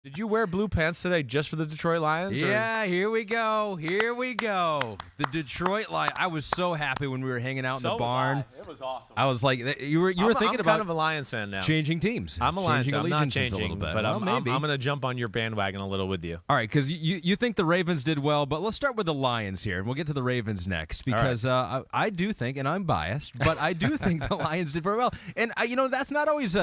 Did you wear blue pants today just for the Detroit Lions? Yeah, here we go. Here we go. The Detroit Lions. I was so happy when we were hanging out in the barn. It was awesome. I was like, you were thinking I'm about kind of a Lions fan now. changing teams. I'm a Lions changing fan. I'm not allegiances changing, a little bit. but Well, I'm maybe. going to jump on your bandwagon a little with you. All right, because you think the Ravens did well, but let's start with the Lions here, and we'll get to the Ravens next because I do think, and I'm biased, but I do think the Lions did very well. And, that's not always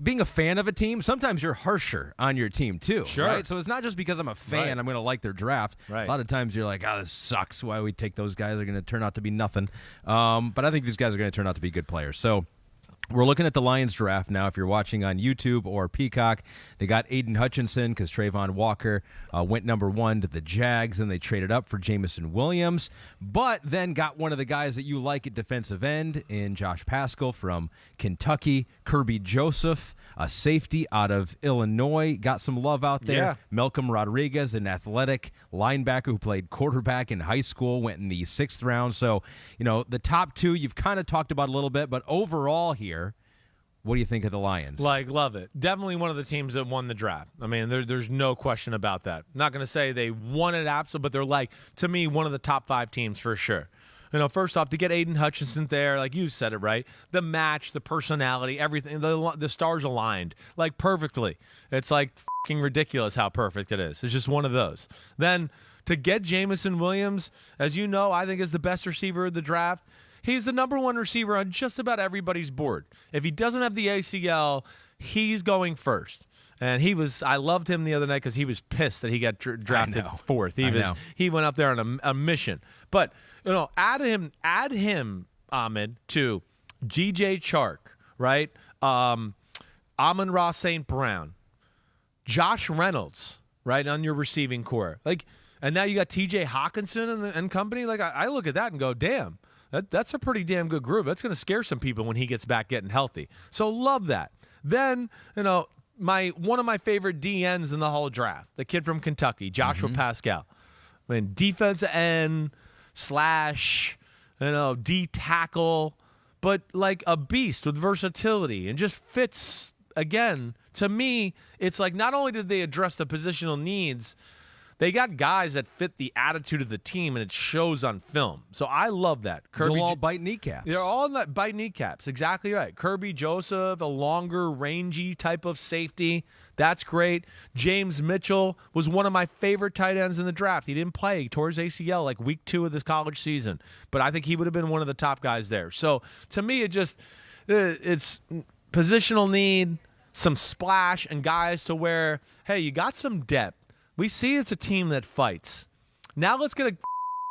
being a fan of a team. Sometimes you're harsher on your team, too. Sure. Right? So it's not just because I'm a fan, I'm going to like their draft. Right. A lot of times you're like, this sucks. Why we take those guys? They're going to turn out to be nothing. But I think these guys are going to turn out to be good players. So we're looking at the Lions draft now. If you're watching on YouTube or Peacock, they got Aiden Hutchinson because Trayvon Walker went number 1 to the Jags, and they traded up for Jamison Williams, but then got one of the guys that you like at defensive end in Josh Paschal from Kentucky, Kirby Joseph, a safety out of Illinois, got some love out there. Yeah. Malcolm Rodriguez, an athletic linebacker who played quarterback in high school, went in the 6th round. So, the top 2 you've kind of talked about a little bit, but overall here, what do you think of the Lions? Love it. Definitely one of the teams that won the draft. I mean, there's no question about that. Not going to say they won it absolutely, but they're to me, one of the top 5 teams for sure. First off, to get Aiden Hutchinson there, like you said it right, the match, the personality, everything, the stars aligned, perfectly. It's fucking ridiculous how perfect it is. It's just one of those. Then to get Jamison Williams, as you know, I think is the best receiver of the draft. He's the number 1 receiver on just about everybody's board. If he doesn't have the ACL, he's going first. And I loved him the other night because he was pissed that he got drafted 4th. He went up there on a mission. But add him, Ahmed, to G.J. Chark, right? Amon-Ra St. Brown, Josh Reynolds, right, on your receiving core. And now you got T.J. Hawkinson and company. I look at that and go, damn. That's a pretty damn good group. That's going to scare some people when he gets back getting healthy. So love that. Then, one of my favorite DNs in the whole draft, the kid from Kentucky, Joshua Paschal. I mean, defensive end / D tackle, but a beast with versatility and just fits. Again, to me, it's not only did they address the positional needs, they got guys that fit the attitude of the team, and it shows on film. So I love that. They'll all bite kneecaps. They're all in that bite kneecaps. Exactly right. Kirby Joseph, a longer, rangy type of safety. That's great. James Mitchell was one of my favorite tight ends in the draft. He didn't play. He tore his ACL week 2 of this college season. But I think he would have been one of the top guys there. So to me, it's positional need, some splash, and guys to where, hey, you got some depth. We see it's a team that fights. Now let's get a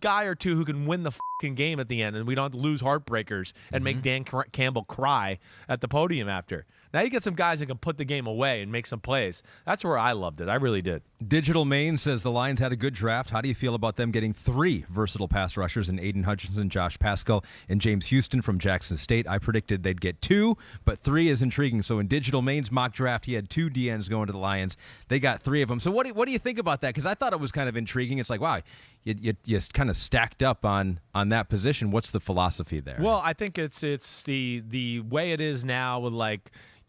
guy or two who can win the fucking game at the end, and we don't have to lose heartbreakers and make Dan Campbell cry at the podium after. Now you get some guys that can put the game away and make some plays. That's where I loved it. I really did. Digital Maine says the Lions had a good draft. How do you feel about them getting 3 versatile pass rushers in Aiden Hutchinson, Josh Paschal, and James Houston from Jackson State? I predicted they'd get 2, but 3 is intriguing. So in Digital Maine's mock draft, he had 2 DNs going to the Lions. They got 3 of them. So what do you think about that? Because I thought it was kind of intriguing. It's wow, you kind of stacked up on that position. What's the philosophy there? Well, I think it's the way it is now with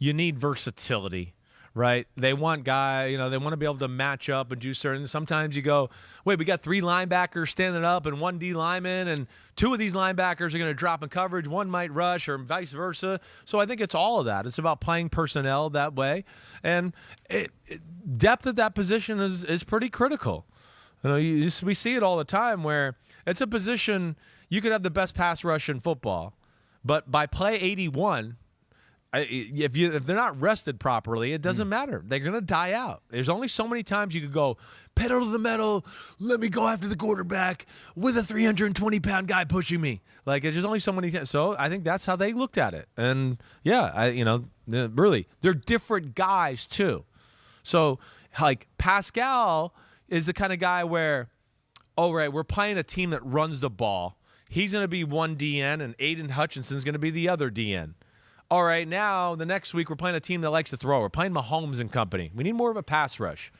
you need versatility, right? They want they want to be able to match up and do certain. Sometimes you go, wait, we got 3 linebackers standing up and 1 D lineman, and 2 of these linebackers are going to drop in coverage. 1 might rush, or vice versa. So I think it's all of that. It's about playing personnel that way, and depth at that position is pretty critical. We see it all the time where it's a position you could have the best pass rush in football, but by play 81. If they're not rested properly, it doesn't matter. They're going to die out. There's only so many times you could go, pedal to the metal, let me go after the quarterback with a 320-pound guy pushing me. It's just only so many times. So I think that's how they looked at it. And, really, they're different guys, too. So, Paschal is the kind of guy where, we're playing a team that runs the ball. He's going to be 1 DN, and Aiden Hutchinson's going to be the other DN. All right, now the next week we're playing a team that likes to throw. We're playing Mahomes and company. We need more of a pass rush.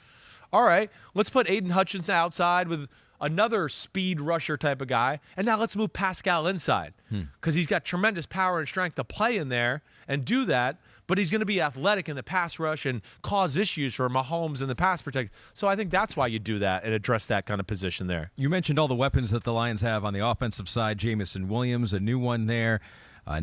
All right, let's put Aiden Hutchinson outside with another speed rusher type of guy, and now let's move Paschal inside because he's got tremendous power and strength to play in there and do that. but he's going to be athletic in the pass rush and cause issues for Mahomes in the pass protection. So I think that's why you do that and address that kind of position there. You mentioned all the weapons that the Lions have on the offensive side. Jamison Williams, a new one there.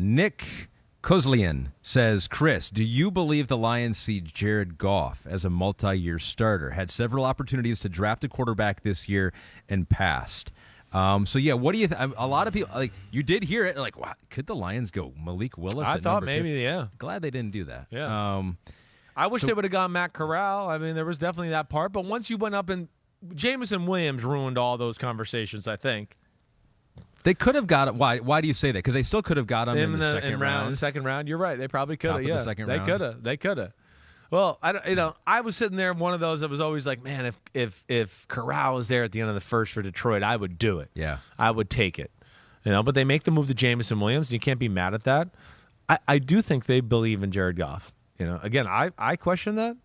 Nick Kozlian says, Chris, do you believe the Lions see Jared Goff as a multi-year starter? Had several opportunities to draft a quarterback this year and passed. So, yeah, what do you a lot of people, like, you did hear it, like, wow, could the Lions go Malik Willis I at thought number 2? maybe, yeah. Glad they didn't do that. Yeah. I wish they would have gone Matt Corral. I mean, there was definitely that part. But once you went up and Jamison Williams ruined all those conversations, I think. They could have got it. Why do you say that? Because they still could have got him in the second round. In the second round, you're right. They probably could have. Top of Yeah, the second they round. could have. They could have. Well, I was sitting there, one of those that was always like, man, if Corral was there at the end of the first for Detroit, I would do it. Yeah, I would take it. But they make the move to Jamison Williams, and you can't be mad at that. I do think they believe in Jared Goff. Again, I question that,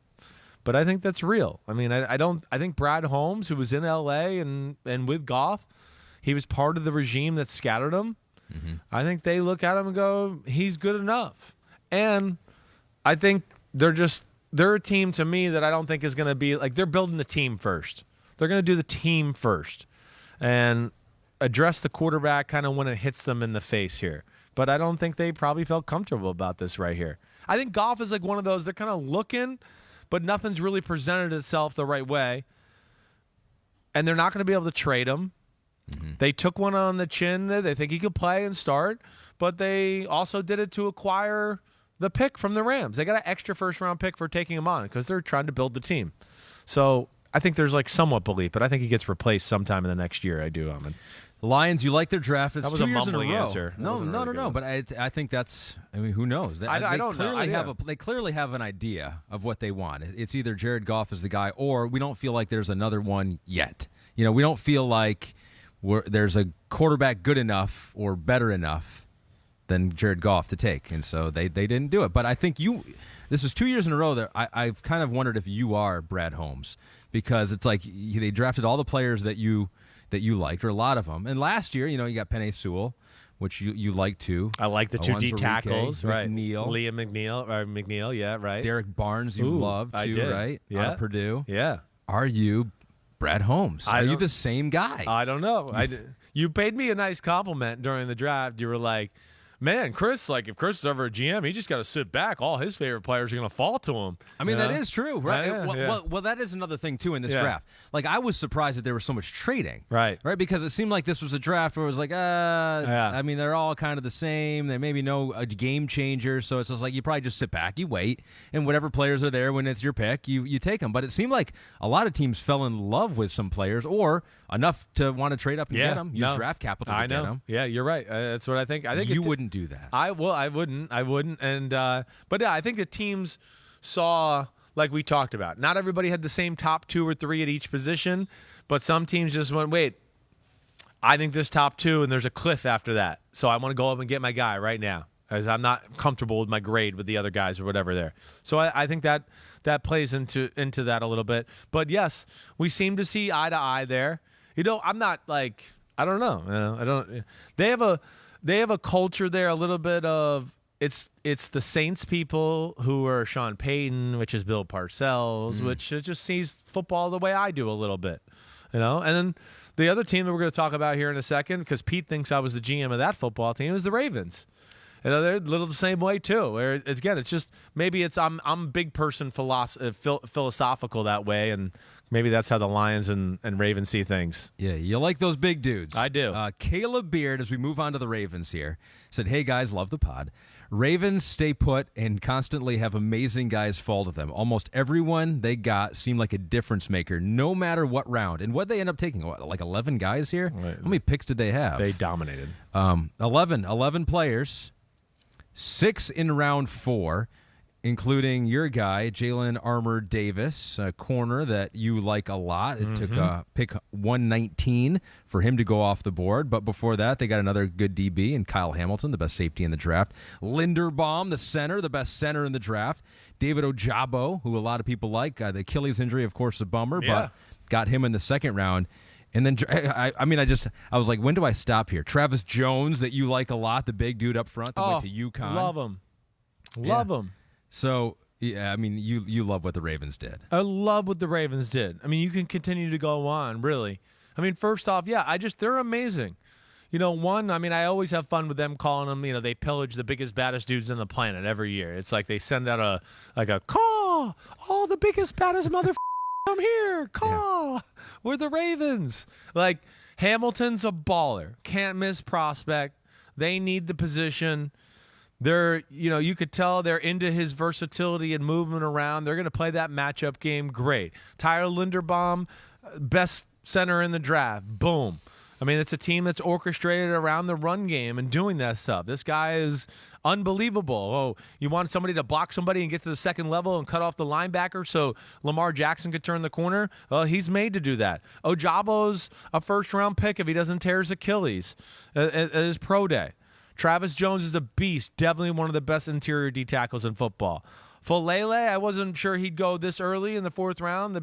but I think that's real. I mean, I think Brad Holmes, who was in L.A. and with Goff, he was part of the regime that scattered him. Mm-hmm. I think they look at him and go, he's good enough. And I think they're a team to me that I don't think is going to be like, they're building the team first. They're going to do the team first and address the quarterback kind of when it hits them in the face here. But I don't think they probably felt comfortable about this right here. I think Goff is like one of those, they're kind of looking, but nothing's really presented itself the right way. And they're not going to be able to trade him. Mm-hmm. They took one on the chin. They think he could play and start, but they also did it to acquire the pick from the Rams. They got an extra first-round pick for taking him on because they're trying to build the team. So I think there's like somewhat belief, but I think he gets replaced sometime in the next year. I do, Ahmed. Lions, you like their draft. It's that was 2 a years in a mumbling row. answer. No. But I think that's. I mean, who knows? I don't know. They clearly have an idea of what they want. It's either Jared Goff is the guy, or we don't feel like there's another one yet. We don't feel like there's a quarterback good enough or better enough than Jared Goff to take, and so they didn't do it. But I think this is 2 years in a row that I've kind of wondered if you are Brad Holmes, because it's like they drafted all the players that you liked, or a lot of them. And last year, you got Penei Sewell, which you liked too. I like the two D tackles, right? Liam McNeil, yeah, right. Derek Barnes, you loved too, right? Yeah, out of Purdue. Yeah. Are you Brad Holmes? Are you the same guy? I don't know. You paid me a nice compliment during the draft. You were like, man, Chris, like if Chris is ever a GM, he just got to sit back. All his favorite players are going to fall to him. I mean, that is true, right? Yeah. Well, that is another thing, too, in this draft. Like, I was surprised that there was so much trading. Right? Because it seemed like this was a draft where it was like, I mean, they're all kind of the same. They maybe know a game changer. So it's just like you probably just sit back, you wait, and whatever players are there when it's your pick, you take them. But it seemed like a lot of teams fell in love with some players, or enough to want to trade up and get them. Use draft capital to get them. Yeah, you're right. That's what I think. I think you wouldn't do that. I wouldn't. And but yeah, I think the teams saw, like we talked about, not everybody had the same top 2 or 3 at each position, but some teams just went, wait, I think this top 2 and there's a cliff after that, so I want to go up and get my guy right now because I'm not comfortable with my grade with the other guys or whatever there. So I think that plays into that a little bit. But yes, we seem to see eye to eye there. I'm not like, I don't know. I don't. They have a culture there, a little bit of it's the Saints people who are Sean Payton, which is Bill Parcells, which just sees football the way I do a little bit, And then the other team that we're going to talk about here in a second, because Pete thinks I was the GM of that football team, is the Ravens. They're a little the same way too. Where again, it's just maybe I'm a big person philosophical that way, and maybe that's how the Lions and Ravens see things. Yeah, you like those big dudes. I do. Caleb Beard, as we move on to the Ravens here, said, hey guys, love the pod. Ravens stay put and constantly have amazing guys fall to them. Almost everyone they got seemed like a difference maker, no matter what round. And what they end up taking, like 11 guys here? Right. How many picks did they have? They dominated. 11 players, 6 in round 4, including your guy, Jalen Armour-Davis, a corner that you like a lot. It took pick 119 for him to go off the board. But before that, they got another good DB in Kyle Hamilton, the best safety in the draft. Linderbaum, the center, the best center in the draft. David Ojabo, who a lot of people like. The Achilles injury, of course, a bummer, but got him in the second round. And then, I was like, when do I stop here? Travis Jones, that you like a lot, the big dude up front that went to UConn. Love him. Love him. So, yeah, I mean, you love what the Ravens did. I love what the Ravens did. I mean, you can continue to go on, really. I mean, first off, yeah, they're amazing. I mean, I always have fun with them calling them, they pillage the biggest, baddest dudes on the planet every year. It's like they send out a call, all the biggest, baddest motherfuckers come here, call. Yeah. We're the Ravens. Like, Hamilton's a baller, can't miss prospect. They need the position. They're, you could tell they're into his versatility and movement around. They're going to play that matchup game great. Tyler Linderbaum, best center in the draft. Boom. I mean, it's a team that's orchestrated around the run game and doing that stuff. This guy is unbelievable. Oh, you want somebody to block somebody and get to the second level and cut off the linebacker so Lamar Jackson could turn the corner? Well, he's made to do that. Ojabo's a first-round pick if he doesn't tear his Achilles at his pro day. Travis Jones is a beast, definitely one of the best interior D tackles in football. Falele, I wasn't sure he'd go this early in the fourth round.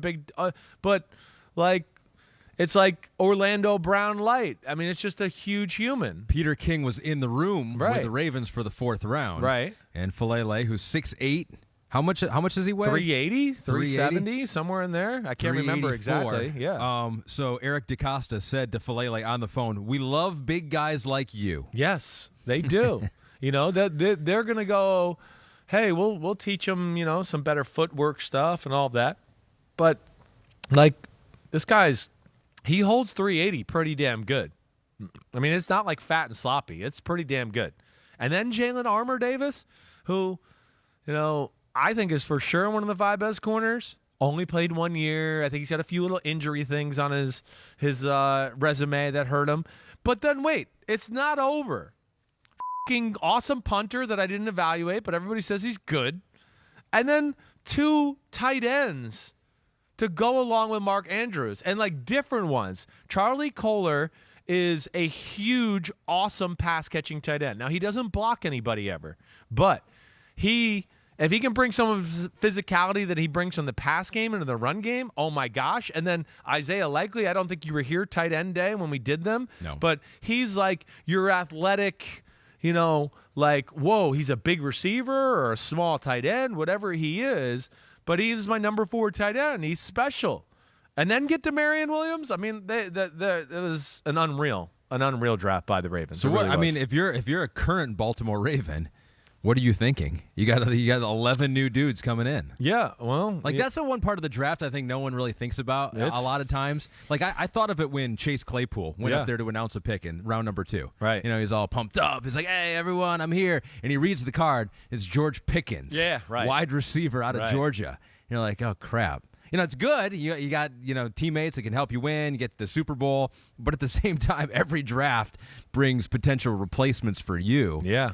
It's like Orlando Brown light. I mean, it's just a huge human. Peter King was in the room with the Ravens for the fourth round. Right. And Falele, who's 6'8", how much does he weigh? 380, 370, somewhere in there. I can't remember exactly. Yeah. So Eric DeCosta said to Falele on the phone, "We love big guys like you." Yes, they do. They're going to go, hey, we'll teach them, some better footwork stuff and all that. But this guy's, he holds 380 pretty damn good. I mean, it's not like fat and sloppy. It's pretty damn good. And then Jalen Armour Davis, who, I think is for sure one of the 5 best corners. Only played 1 year. I think he's got a few little injury things on his resume that hurt him. But then wait, it's not over. Fucking awesome punter that I didn't evaluate, but everybody says he's good. And then 2 tight ends to go along with Mark Andrews, and different ones. Charlie Kolar is a huge, awesome pass-catching tight end. Now, he doesn't block anybody ever, but if he can bring some of his physicality that he brings from the pass game into the run game, oh my gosh. And then Isaiah Likely, I don't think you were here tight end day when we did them, no. But he's like your athletic, whoa, he's a big receiver or a small tight end, whatever he is. But he's my number 4 tight end. He's special. And then get to Marion Williams. I mean, it was an unreal draft by the Ravens. So I mean, if you're a current Baltimore Raven, what are you thinking? You got 11 new dudes coming in. Yeah, well, that's the one part of the draft I think no one really thinks about a lot of times. I thought of it when Chase Claypool went up there to announce a pick in round number 2. Right. He's all pumped up. He's like, "Hey, everyone, I'm here." And he reads the card. It's George Pickens. Yeah, right. Wide receiver out of Georgia. You're like, "Oh, crap." It's good. You got, teammates that can help you win, you get the Super Bowl, but at the same time, every draft brings potential replacements for you. Yeah.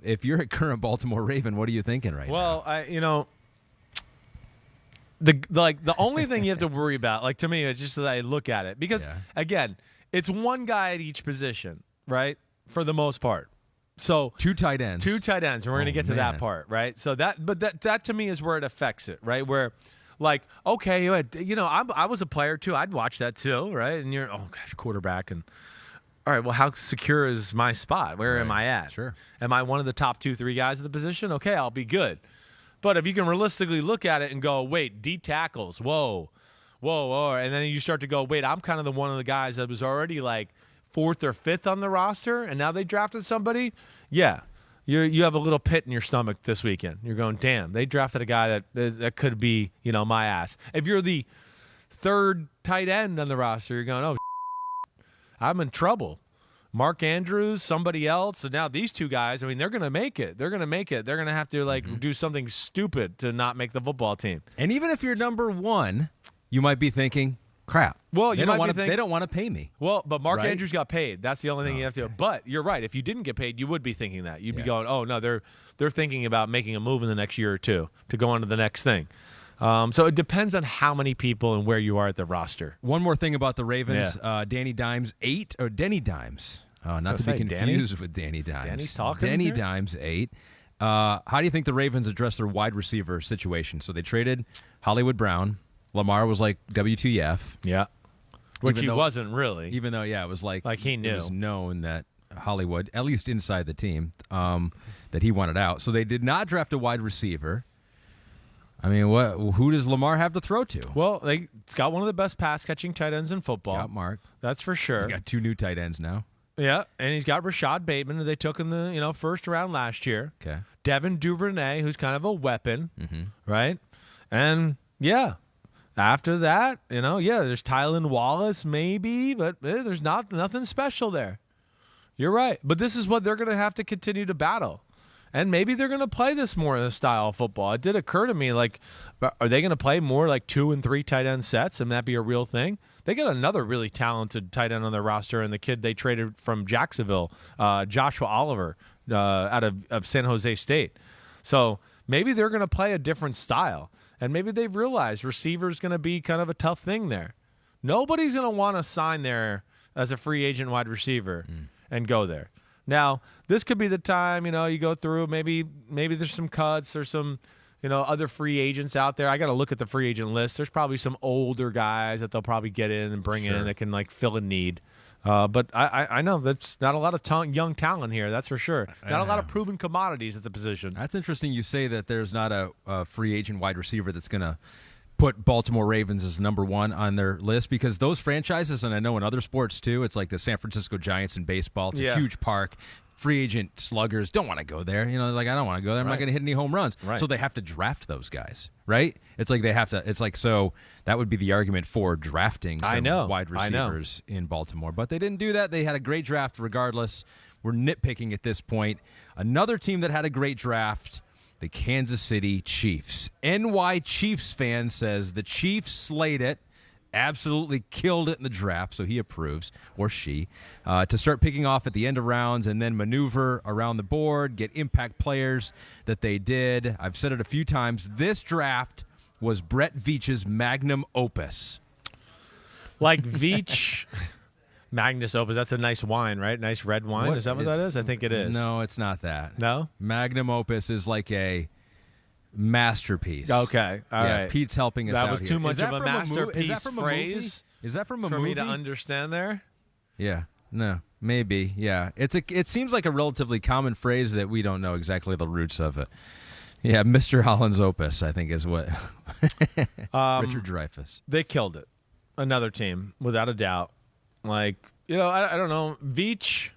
If you're a current Baltimore Raven, what are you thinking right now? Well, the only thing you have to worry about, to me, it's just that I look at it because again, it's one guy at each position, right? For the most part. So 2 tight ends. 2 tight ends, and we're going to get to that part, right? So that to me is where it affects it, right? Where okay, I was a player too. I'd watch that too, right? And you're, oh gosh, quarterback, and all right, well, how secure is my spot? Where am I at? Sure. Am I one of the top 2-3 guys at the position? Okay, I'll be good. But if you can realistically look at it and go, wait, D tackles, whoa, and then you start to go, wait, I'm kind of one of the guys that was already 4th or 5th on the roster, and now they drafted somebody. Yeah. You have a little pit in your stomach this weekend. You're going, damn, they drafted a guy that could be, my ass. If you're the 3rd tight end on the roster, you're going, oh, I'm in trouble. Mark Andrews, somebody else, and now these 2 guys, I mean, they're going to make it. They're going to have to, do something stupid to not make the football team. And even if you're number 1, you might be thinking, crap. Well, they don't want to pay me. Well, but Mark Andrews got paid. That's the only thing you have to. But you're right. If you didn't get paid, you would be thinking that. You'd be going, "Oh no, they're thinking about making a move in the next year or 2 to go on to the next thing." So it depends on how many people and where you are at the roster. One more thing about the Ravens: Danny Dimes 8 or Denny Dimes, not to be confused with Danny Dimes. Danny's talking. Danny Dimes 8. How do you think the Ravens address their wide receiver situation? So they traded Hollywood Brown. Lamar was like WTF. Yeah. Which he wasn't really. Even though, it was like he knew. It was known that Hollywood, at least inside the team, that he wanted out. So they did not draft a wide receiver. I mean, who does Lamar have to throw to? Well, it's got one of the best pass-catching tight ends in football. Got Mark. That's for sure. They got 2 new tight ends now. Yeah, and he's got Rashad Bateman, who they took in the first round last year. Okay. Devin Duvernay, who's kind of a weapon, right? And, yeah, after that, there's Tylan Wallace maybe, but there's nothing special there. You're right. But this is what they're going to have to continue to battle. And maybe they're going to play this more in the style of football. It did occur to me, like, are they going to play more like 2 and 3 tight end sets and that be a real thing? They got another really talented tight end on their roster, and the kid they traded from Jacksonville, Joshua Oliver, out of San Jose State. So maybe they're going to play a different style, and maybe they've realized receiver is going to be kind of a tough thing there. Nobody's going to want to sign there as a free agent wide receiver and go there. Now, this could be the time, you go through, maybe there's some cuts, there's some, other free agents out there. I got to look at the free agent list. There's probably some older guys that they'll probably get in and bring in that can, like, fill a need. But I know that's not a lot of young talent here, that's for sure. Not a lot of proven commodities at the position. That's interesting you say that there's not a free agent wide receiver that's going to put Baltimore Ravens as number 1 on their list, because those franchises, and I know in other sports too, it's like the San Francisco Giants in baseball. It's a huge park. Free agent sluggers don't want to go there. Like, I don't want to go there. I'm not going to hit any home runs. Right. So they have to draft those guys, right? It's like they have to. It's like, so that would be the argument for drafting some wide receivers in Baltimore. But they didn't do that. They had a great draft regardless. We're nitpicking at this point. Another team that had a great draft, the Kansas City Chiefs. NY Chiefs fan says the Chiefs slayed it, absolutely killed it in the draft, so he approves, or she, to start picking off at the end of rounds and then maneuver around the board, get impact players that they did. I've said it a few times. This draft was Brett Veach's magnum opus. Like Veach... Magnus Opus, that's a nice wine, right? Nice red wine. Is that what that is? I think it is. No, it's not that. No? Magnum Opus is like a masterpiece. Okay. All right. Pete's helping us out. That was too much of a masterpiece Is that from phrase. Is that from a for movie? me to understand there? Yeah. No. Maybe. Yeah. It seems like a relatively common phrase that we don't know exactly the roots of it. Yeah, Mr. Holland's Opus, I think, is what Richard Dreyfuss. They killed it. Another team, without a doubt. Like, I don't know. Veach,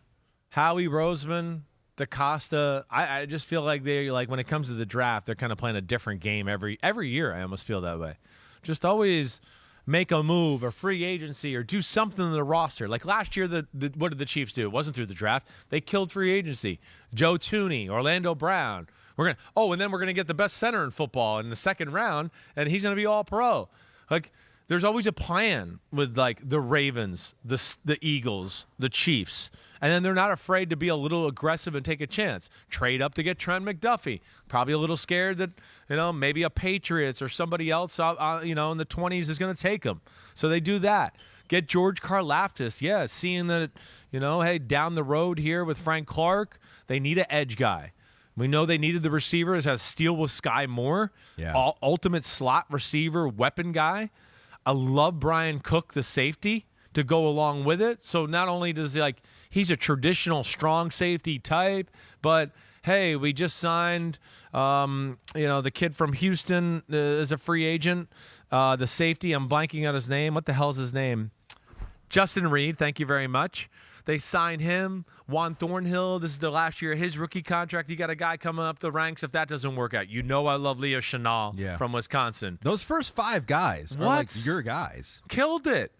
Howie Roseman, DaCosta. I just feel like they, like, when it comes to the draft, they're kind of playing a different game every year. I almost feel that way. Just always make a move or free agency or do something in the roster. Like last year, what did the Chiefs do? It wasn't through the draft. They killed free agency. Joe Tooney, Orlando Brown. And then we're gonna get the best center in football in the second round, and he's gonna be all pro. Like, there's always a plan with, like, the Ravens, the Eagles, the Chiefs. And then they're not afraid to be a little aggressive and take a chance. Trade up to get Trent McDuffie. Probably a little scared that, maybe a Patriots or somebody else, in the 20s is going to take them. So they do that. Get George Karlaftis. Yeah, seeing that, hey, down the road here with Frank Clark, they need an edge guy. We know they needed the receivers as Steele with Sky Moore. Yeah. Ultimate slot receiver, weapon guy. I love Brian Cook, the safety, to go along with it. So not only does he's a traditional strong safety type, but hey, we just signed, the kid from Houston as a free agent, the safety. I'm blanking on his name. What the hell's his name? Justin Reed. Thank you very much. They signed him. Juan Thornhill, this is the last year of his rookie contract. You got a guy coming up the ranks if that doesn't work out. I love Leo Chenal from Wisconsin. Those first 5 guys are like your guys. Killed it.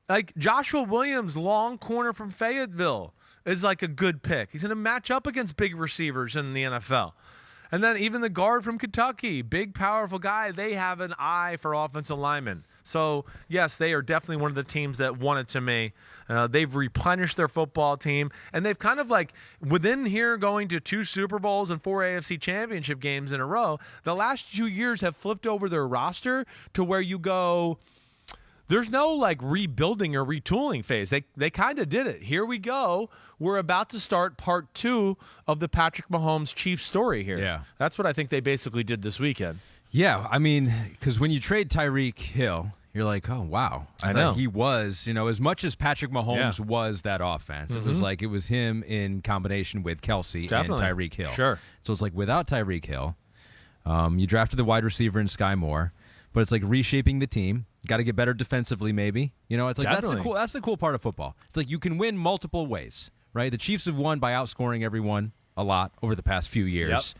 Like Joshua Williams, long corner from Fayetteville, is like a good pick. He's going to match up against big receivers in the NFL. And then even the guard from Kentucky, big, powerful guy, they have an eye for offensive linemen. So, yes, they are definitely one of the teams that won it to me. They've replenished their football team, and they've kind of within here going to 2 Super Bowls and 4 AFC championship games in a row, the last 2 years have flipped over their roster to where you go, there's no rebuilding or retooling phase. They kind of did it. Here we go. We're about to start part 2 of the Patrick Mahomes Chiefs story here. Yeah. That's what I think they basically did this weekend. Yeah, I mean, because when you trade Tyreek Hill, you're like, oh, wow. I know. He was, as much as Patrick Mahomes was that offense, it was him in combination with Kelsey and Tyreek Hill. Sure. So it's like without Tyreek Hill, You drafted the wide receiver in Sky Moore, but it's like reshaping the team. Got to get better defensively, maybe. It's like that's the cool part of football. It's like you can win multiple ways, right? The Chiefs have won by outscoring everyone a lot over the past few years.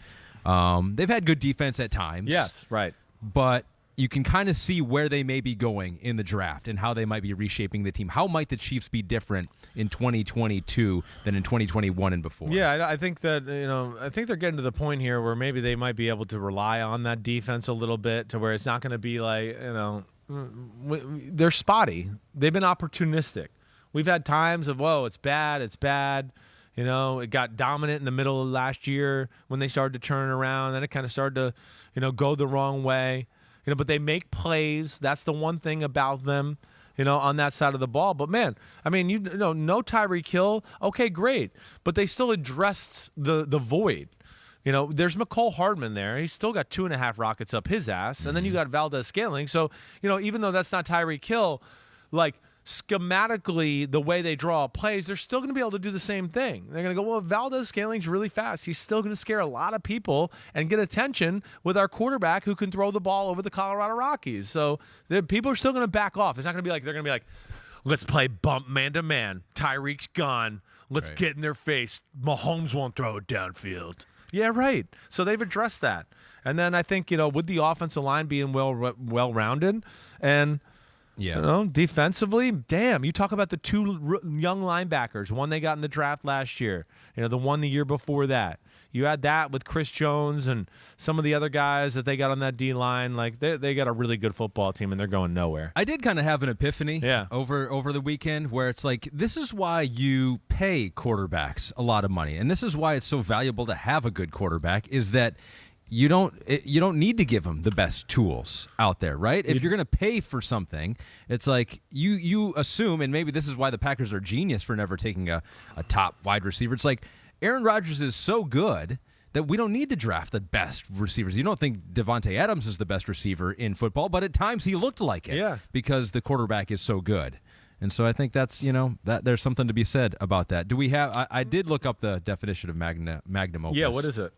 Yep. They've had good defense at times. Yes, right. But you can kind of see where they may be going in the draft and how they might be reshaping the team. How might the Chiefs be different in 2022 than in 2021 and before? Yeah, I think that I think they're getting to the point here where maybe they might be able to rely on that defense a little bit to where it's not going to be like they're spotty. They've been opportunistic. We've had times of it's bad. It got dominant in the middle of last year when they started to turn around. Then it kind of started to go the wrong way. But they make plays. That's the one thing about them, on that side of the ball. But, man, I mean, no Tyreek Hill. Okay, great. But they still addressed the void. There's McCole Hardman there. He's still got 2.5 rockets up his ass. Mm-hmm. And then you got Valdez-Scantling. So, even though that's not Tyreek Hill, like, schematically, the way they draw plays, they're still going to be able to do the same thing. They're going to go, Valdez-Scantling's really fast. He's still going to scare a lot of people and get attention with our quarterback who can throw the ball over the Colorado Rockies. So people are still going to back off. It's not going to be like they're going to be like, let's play bump man-to-man. Tyreek's gone. Let's get in their face. Mahomes won't throw it downfield. Yeah, right. So they've addressed that. And then I think, with the offensive line being well-rounded and – defensively, damn, you talk about the two young linebackers, one they got in the draft last year, the one the year before that. You add that with Chris Jones and some of the other guys that they got on that D-line. Like, they got a really good football team, and they're going nowhere. I did kind of have an epiphany over the weekend where it's like, this is why you pay quarterbacks a lot of money, and this is why it's so valuable to have a good quarterback, is that you don't need to give them the best tools out there, right? If you're going to pay for something, it's like you assume, and maybe this is why the Packers are genius for never taking a top wide receiver. It's like Aaron Rodgers is so good that we don't need to draft the best receivers. You don't think Devontae Adams is the best receiver in football, but at times he looked like it because the quarterback is so good. And so I think that's, that there's something to be said about that. Do we have I did look up the definition of magnum opus. Yeah, what is it?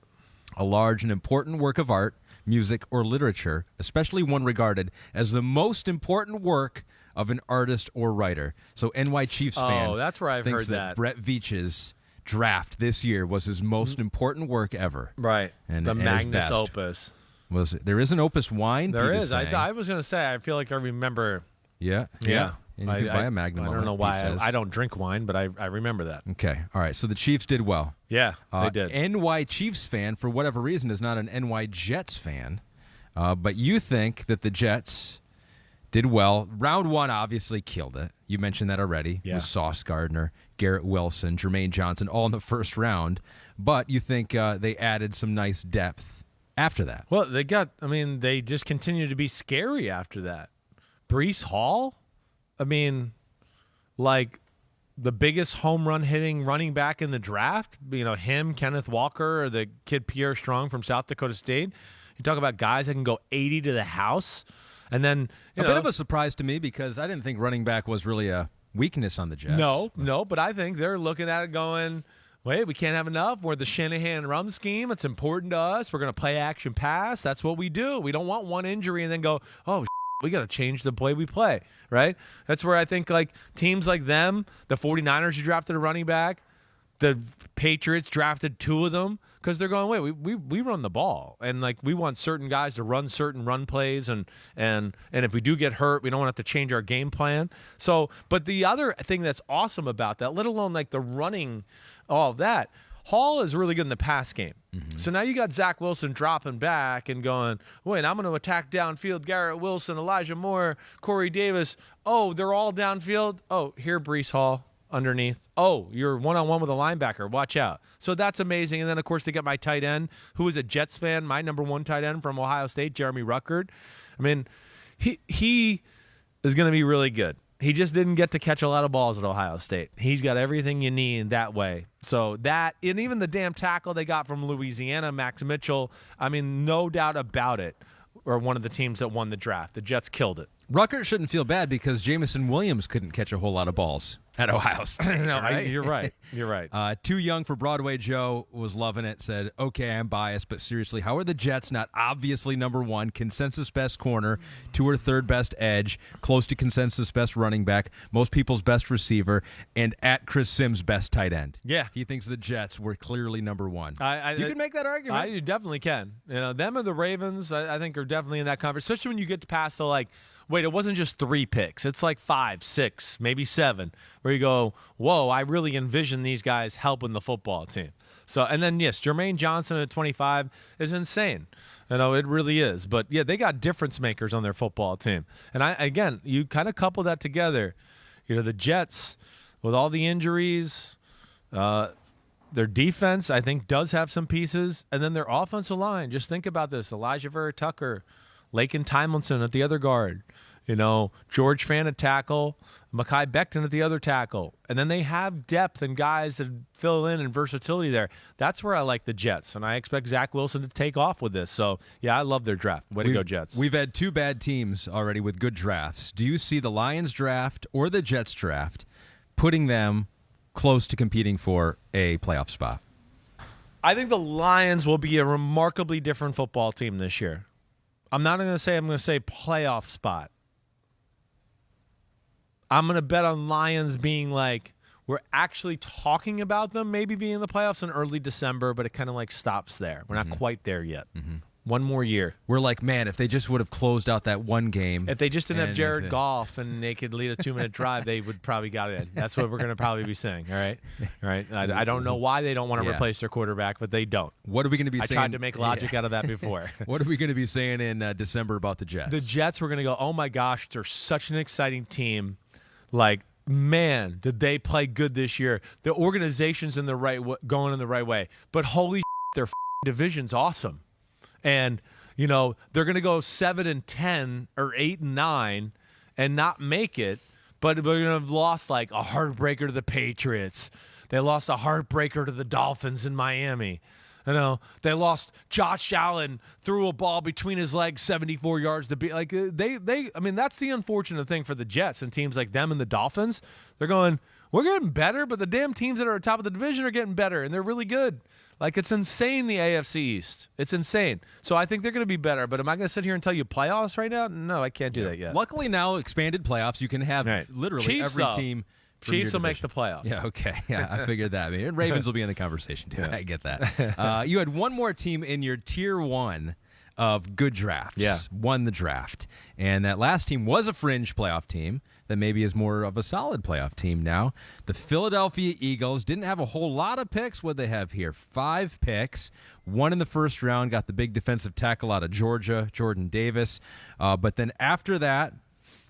A large and important work of art, music, or literature, especially one regarded as the most important work of an artist or writer. So NY Chiefs fan that's where I've thinks heard that Brett Veach's draft this year was his most important work ever. Right. And the Magnus Opus. Was it? There is an Opus wine? There is. I was going to say, I feel like I remember. Yeah. And you can buy a Magnum. I don't know why I don't drink wine, but I remember that. Okay. All right. So the Chiefs did well. Yeah, they did. NY Chiefs fan, for whatever reason, is not an NY Jets fan. But you think that the Jets did well. Round one obviously killed it. You mentioned that already. Yeah. With Sauce Gardner, Garrett Wilson, Jermaine Johnson, all in the first round. But you think they added some nice depth after that. Well, they just continue to be scary after that. Breece Hall? I mean, like the biggest home run hitting running back in the draft, him, Kenneth Walker, or the kid Pierre Strong from South Dakota State. You talk about guys that can go 80 to the house. And then, a bit of a surprise to me because I didn't think running back was really a weakness on the Jets. No, but I think they're looking at it going, wait, we can't have enough. We're the Shanahan run scheme. It's important to us. We're going to play action pass. That's what we do. We don't want one injury and then go, we got to change the way we play, right? That's where I think like teams like them, the 49ers who drafted a running back, the Patriots drafted two of them because they're going, wait, we run the ball. And like we want certain guys to run certain run plays and if we do get hurt, we don't want to have to change our game plan. So, but the other thing that's awesome about that, let alone like the running, all of that, Hall is really good in the pass game. Mm-hmm. So now you got Zach Wilson dropping back and going, wait, I'm going to attack downfield. Garrett Wilson, Elijah Moore, Corey Davis. Oh, they're all downfield. Oh, here, Breece Hall underneath. Oh, you're one-on-one with a linebacker. Watch out. So that's amazing. And then, of course, they got my tight end, who is a Jets fan, my number one tight end from Ohio State, Jeremy Ruckert. I mean, he is going to be really good. He just didn't get to catch a lot of balls at Ohio State. He's got everything you need that way. So that, and even the damn tackle they got from Louisiana, Max Mitchell, I mean, no doubt about it, or one of the teams that won the draft. The Jets killed it. Ruckert shouldn't feel bad because Jamison Williams couldn't catch a whole lot of balls at Ohio State. No, right? You're right. You're right. Too Young for Broadway Joe was loving it, said, okay, I'm biased, but seriously, how are the Jets not obviously number one, consensus best corner, 2 or 3rd best edge, close to consensus best running back, most people's best receiver, and at Chris Simms' best tight end? Yeah. He thinks the Jets were clearly number one. You can make that argument. You definitely can. Them or the Ravens, I think, are definitely in that conversation, especially when you get past the, wait, it wasn't just 3 picks. It's 5, 6, maybe 7, where you go, whoa, I really envision these guys helping the football team. So, and then, yes, Jermaine Johnson at 25 is insane. It really is. But, yeah, they got difference makers on their football team. And, you kind of couple that together. The Jets, with all the injuries, their defense, I think, does have some pieces. And then their offensive line, just think about this. Elijah Vera-Tucker, Laken Tomlinson at the other guard, George Fant at tackle, Mekhi Becton at the other tackle. And then they have depth and guys that fill in and versatility there. That's where I like the Jets, and I expect Zach Wilson to take off with this. So, yeah, I love their draft. Way to go, Jets. We've had 2 bad teams already with good drafts. Do you see the Lions draft or the Jets draft putting them close to competing for a playoff spot? I think the Lions will be a remarkably different football team this year. I'm not going to say playoff spot. I'm going to bet on Lions being we're actually talking about them maybe being in the playoffs in early December, but it kind of stops there. We're not quite there yet. Mm-hmm. One more year. We're man, if they just would have closed out that one game. If they just didn't have Jared Goff and they could lead a 2-minute drive, they would probably got in. That's what we're going to probably be saying, all right? All right. I don't know why they don't want to replace their quarterback, but they don't. What are we going to be saying? I tried to make logic out of that before. What are we going to be saying in December about the Jets? The Jets, we're going to go, oh, my gosh, they're such an exciting team. Man, did they play good this year. The organization's in the going in the right way. But holy their division's awesome. And they're going to go 7-10 or 8-9 and not make it, but they're going to have lost a heartbreaker to the Patriots. They lost a heartbreaker to the Dolphins in Miami. They lost. Josh Allen threw a ball between his legs 74 yards to be that's the unfortunate thing for the Jets and teams like them and the Dolphins. They're going, we're getting better, but the damn teams that are at the top of the division are getting better, and they're really good. It's insane, the AFC East. It's insane. So I think they're going to be better. But am I going to sit here and tell you playoffs right now? No, I can't do that yet. Luckily now, expanded playoffs, you can have literally Chiefs, every team. Chiefs will make the playoffs. Yeah, okay. Yeah, I figured that. And Ravens will be in the conversation, too. Yeah. I get that. You had one more team in your tier 1 of good drafts. Yeah. Won the draft. And that last team was a fringe playoff team that maybe is more of a solid playoff team now. The Philadelphia Eagles didn't have a whole lot of picks. What'd they have here? 5 picks. 1 in the first round, got the big defensive tackle out of Georgia, Jordan Davis. But then after that,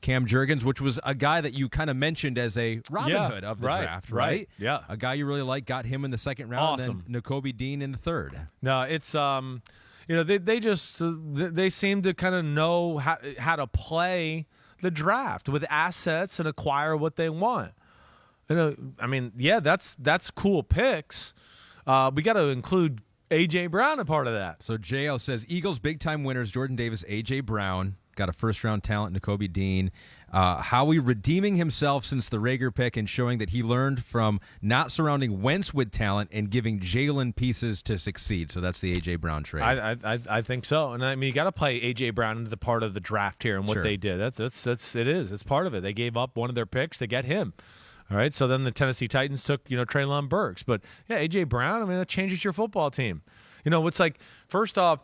Cam Jurgens, which was a guy that you kind of mentioned as a Robin Hood of the draft, right? Yeah. A guy you really like, got him in the second round, awesome. And then Nakobe Dean in the third. No, it's they seem to kind of know how to play the draft with assets and acquire what they want. That's cool picks. We got to include A.J. Brown a part of that. So JL says Eagles big-time winners, Jordan Davis, A.J. Brown. Got a first-round talent, Nakobe Dean. Howie redeeming himself since the Rager pick and showing that he learned from not surrounding Wentz with talent and giving Jalen pieces to succeed. So that's the A.J. Brown trade. I think so. And, you got to play A.J. Brown into the part of the draft here and what they did. It's part of it. They gave up one of their picks to get him. All right, so then the Tennessee Titans took, Treylon Burks. But, yeah, A.J. Brown, that changes your football team. It's first off,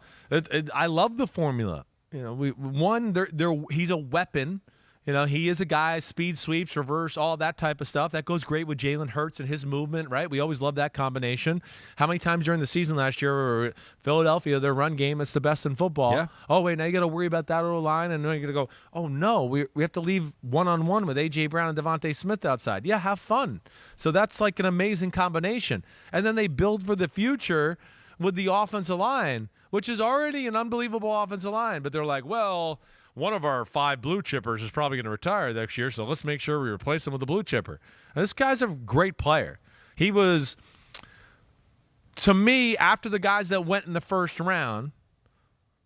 I love the formula. He's a weapon. He is a guy, speed sweeps, reverse, all that type of stuff. That goes great with Jalen Hurts and his movement, right? We always love that combination. How many times during the season last year were Philadelphia, their run game, it's the best in football. Yeah. Oh, wait, now you got to worry about that little line, and then you're going to go, oh, no, we have to leave one-on-one with A.J. Brown and Devontae Smith outside. Yeah, have fun. So that's an amazing combination. And then they build for the future with the offensive line, which is already an unbelievable offensive line. But they're like, well, one of our 5 blue chippers is probably going to retire next year, so let's make sure we replace him with a blue chipper. And this guy's a great player. He was, to me, after the guys that went in the first round,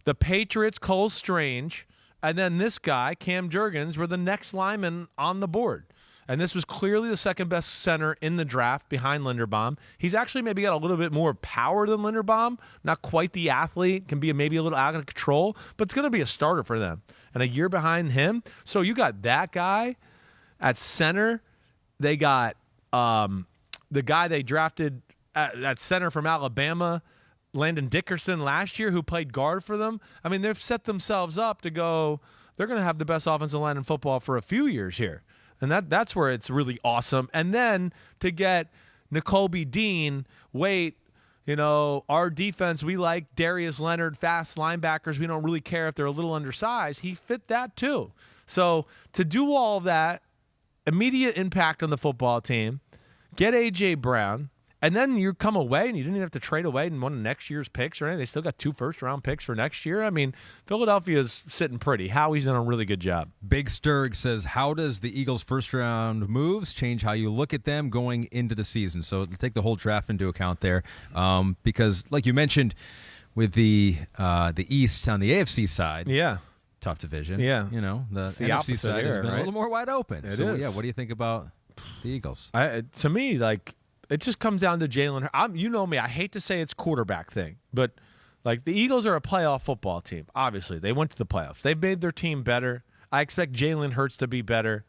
the Patriots, Cole Strange, and then this guy, Cam Jurgens, were the next linemen on the board. And this was clearly the second best center in the draft behind Linderbaum. He's actually maybe got a little bit more power than Linderbaum. Not quite the athlete, can be maybe a little out of control, but it's going to be a starter for them. And a year behind him. So you got that guy at center. They got the guy they drafted at center from Alabama, Landon Dickerson, last year, who played guard for them. I mean, they've set themselves up to go, they're going to have the best offensive line in football for a few years here. And that's where it's really awesome. And then to get Nakobe Dean, our defense, we like Darius Leonard, fast linebackers. We don't really care if they're a little undersized. He fit that too. So to do all of that, immediate impact on the football team, get A.J. Brown, and then you come away and you didn't even have to trade away in one of next year's picks or anything. They still got 2 first-round picks for next year. I mean, Philadelphia's sitting pretty. Howie's done a really good job. Big Sturg says, how does the Eagles' first-round moves change how you look at them going into the season? So take the whole draft into account there, because, like you mentioned, with the East on the AFC side, tough division. Yeah, the NFC side has been a little more wide open. It is. What do you think about the Eagles? To me, it just comes down to Jalen. You know me. I hate to say it's quarterback thing, but the Eagles are a playoff football team. Obviously, they went to the playoffs. They've made their team better. I expect Jalen Hurts to be better.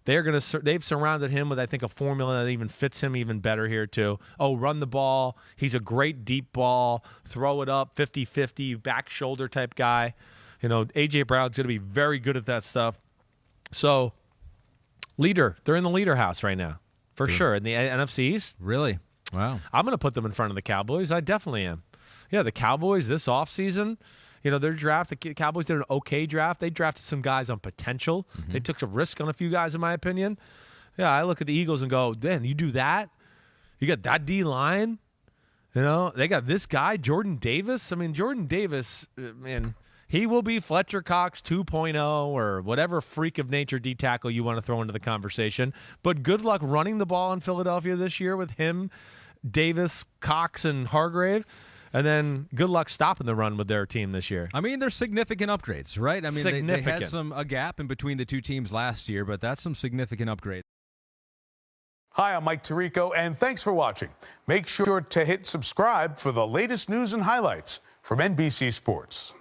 They've surrounded him with, I think, a formula that even fits him even better here too. Run the ball. He's a great deep ball. Throw it up, 50-50, back shoulder type guy. A.J. Brown's going to be very good at that stuff. So, they're in the leader house right now. For sure, in the NFC East. Really? Wow. I'm going to put them in front of the Cowboys. I definitely am. Yeah, the Cowboys this offseason, their draft, the Cowboys did an okay draft. They drafted some guys on potential. Mm-hmm. They took some risk on a few guys, in my opinion. Yeah, I look at the Eagles and go, man, you do that? You got that D-line? They got this guy, Jordan Davis. I mean, Jordan Davis, man, he will be Fletcher Cox 2.0 or whatever freak of nature D tackle you want to throw into the conversation. But good luck running the ball in Philadelphia this year with him, Davis, Cox, and Hargrave. And then good luck stopping the run with their team this year. I mean, there's significant upgrades, right? I mean, they had a gap in between the two teams last year, but that's some significant upgrades. Hi, I'm Mike Tirico, and thanks for watching. Make sure to hit subscribe for the latest news and highlights from NBC Sports.